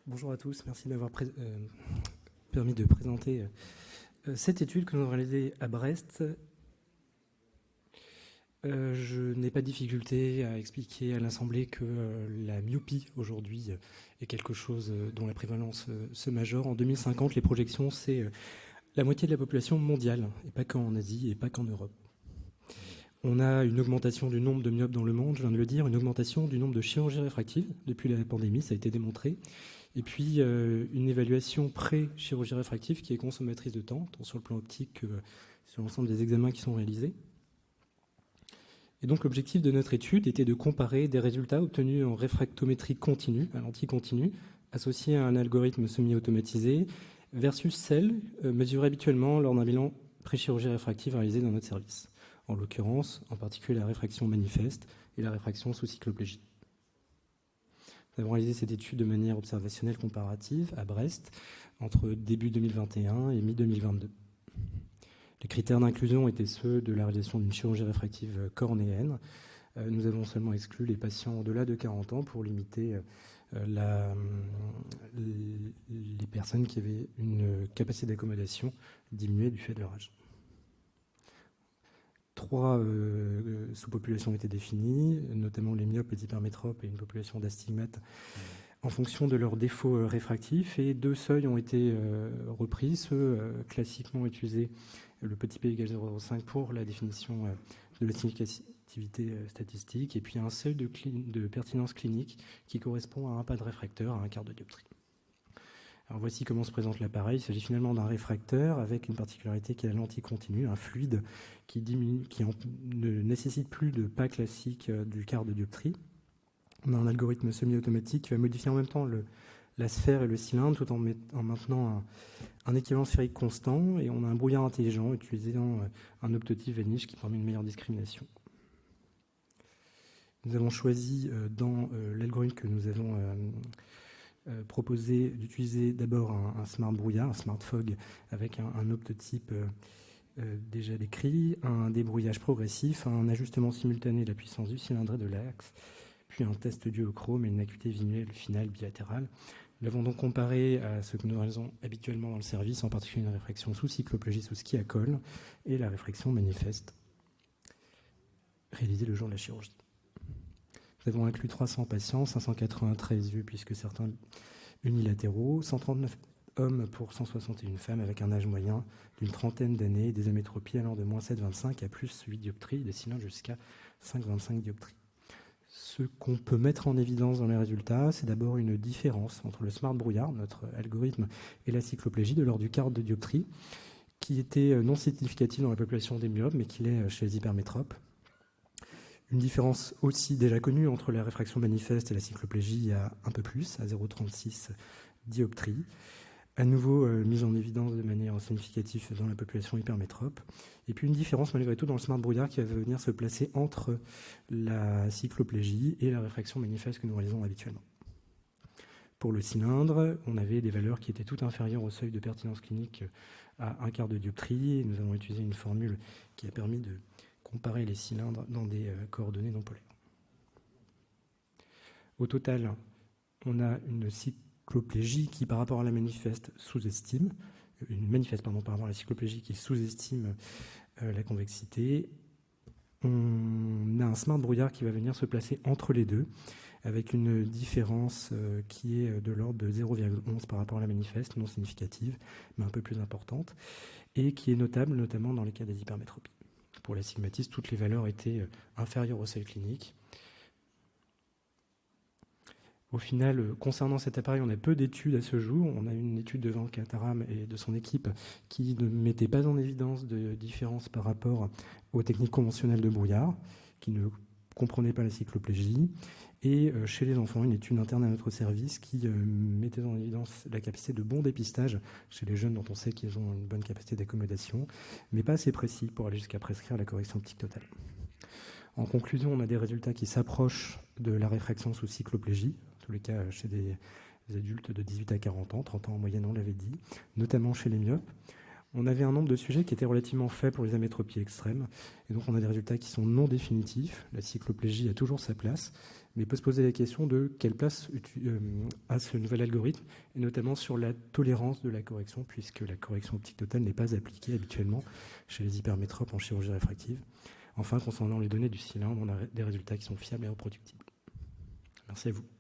Bonjour à tous, merci d'avoir permis de présenter cette étude que nous avons réalisée à Brest. Je n'ai pas de difficulté à expliquer à l'Assemblée que la myopie aujourd'hui est quelque chose dont la prévalence se majore. En 2050, les projections, c'est la moitié de la population mondiale, et pas qu'en Asie et pas qu'en Europe. On a une augmentation du nombre de myopes dans le monde, je viens de le dire, une augmentation du nombre de chirurgies réfractives depuis la pandémie, ça a été démontré. Et puis une évaluation pré-chirurgie réfractive qui est consommatrice de temps, tant sur le plan optique que sur l'ensemble des examens qui sont réalisés. Et donc l'objectif de notre étude était de comparer des résultats obtenus en réfractométrie continue, à lentille continue, associés à un algorithme semi-automatisé, versus celles mesurées habituellement lors d'un bilan pré-chirurgie réfractive réalisé dans notre service. En l'occurrence, en particulier la réfraction manifeste et la réfraction sous cycloplégie. Nous avons réalisé cette étude de manière observationnelle comparative à Brest entre début 2021 et mi-2022. Les critères d'inclusion étaient ceux de la réalisation d'une chirurgie réfractive cornéenne. Nous avons seulement exclu les patients au-delà de 40 ans pour limiter les personnes qui avaient une capacité d'accommodation diminuée du fait de leur âge. 3 sous-populations ont été définies, notamment les myopes, les hypermétropes et une population d'astigmates en fonction de leurs défauts réfractifs. Et 2 seuils ont été repris, ceux classiquement utilisés, le petit p égale 0,05 pour la définition de la significativité statistique, et puis un seuil de pertinence clinique qui correspond à un pas de réfracteur à un quart de dioptrie. Alors voici comment se présente l'appareil. Il s'agit finalement d'un réfracteur avec une particularité qui est la lentille continue, un fluide qui ne nécessite plus de pas classique du quart de dioptrie. On a un algorithme semi-automatique qui va modifier en même temps la sphère et le cylindre tout en maintenant un équivalent sphérique constant, et on a un brouillard intelligent utilisant un optotype Vanish qui permet une meilleure discrimination. Nous avons choisi dans l'algorithme que nous avons proposé d'utiliser d'abord un smart brouillard, un smart fog avec un optotype déjà décrit, un débrouillage progressif, un ajustement simultané de la puissance du cylindre et de l'axe, puis un test duochrome et une acuité visuelle finale bilatérale. Nous l'avons donc comparé à ce que nous réalisons habituellement dans le service, en particulier une réfraction sous cycloplégie sous ski à colle et la réfraction manifeste réalisée le jour de la chirurgie. Nous avons inclus 300 patients, 593 yeux puisque certains unilatéraux, 139 hommes pour 161 femmes avec un âge moyen d'une trentaine d'années, des amétropies allant de moins 7,25 à plus 8 dioptries, des cylindres jusqu'à 5,25 dioptries. Ce qu'on peut mettre en évidence dans les résultats, c'est d'abord une différence entre le smart brouillard, notre algorithme, et la cycloplégie de l'ordre du quart de dioptrie, qui était non significative dans la population des myopes, mais qui l'est chez les hypermétropes. Une différence aussi déjà connue entre la réfraction manifeste et la cycloplégie à un peu plus, à 0,36 dioptries. À nouveau mise en évidence de manière significative dans la population hypermétrope. Et puis une différence malgré tout dans le smart brouillard qui va venir se placer entre la cycloplégie et la réfraction manifeste que nous réalisons habituellement. Pour le cylindre, on avait des valeurs qui étaient toutes inférieures au seuil de pertinence clinique à un quart de dioptrie. Et nous avons utilisé une formule qui a permis de comparer les cylindres dans des coordonnées non polaires. Au total, on a une cycloplégie qui, par rapport à la manifeste, sous-estime, par rapport à la cycloplégie qui sous-estime la convexité. On a un smart brouillard qui va venir se placer entre les deux, avec une différence qui est de l'ordre de 0,11 par rapport à la manifeste, non significative, mais un peu plus importante, et qui est notable notamment dans les cas des hypermétropies. Pour l'astigmatisme, toutes les valeurs étaient inférieures au seuil clinique. Au final, concernant cet appareil, on a peu d'études à ce jour. On a une étude de Van Kataram et de son équipe qui ne mettait pas en évidence de différence par rapport aux techniques conventionnelles de brouillard, qui ne comprenaient pas la cycloplégie. Et chez les enfants, une étude interne à notre service qui mettait en évidence la capacité de bon dépistage chez les jeunes dont on sait qu'ils ont une bonne capacité d'accommodation, mais pas assez précis pour aller jusqu'à prescrire la correction optique totale. En conclusion, on a des résultats qui s'approchent de la réfraction sous cycloplégie, en tous les cas chez des adultes de 18 à 40 ans, 30 ans en moyenne, on l'avait dit, notamment chez les myopes. on avait un nombre de sujets qui était relativement faible pour les amétropies extrêmes. Et donc, on a des résultats qui sont non définitifs. La cycloplégie a toujours sa place, mais il peut se poser la question de quelle place a ce nouvel algorithme, et notamment sur la tolérance de la correction, puisque la correction optique totale n'est pas appliquée habituellement chez les hypermétropes en chirurgie réfractive. Enfin, concernant les données du cylindre, on a des résultats qui sont fiables et reproductibles. Merci à vous.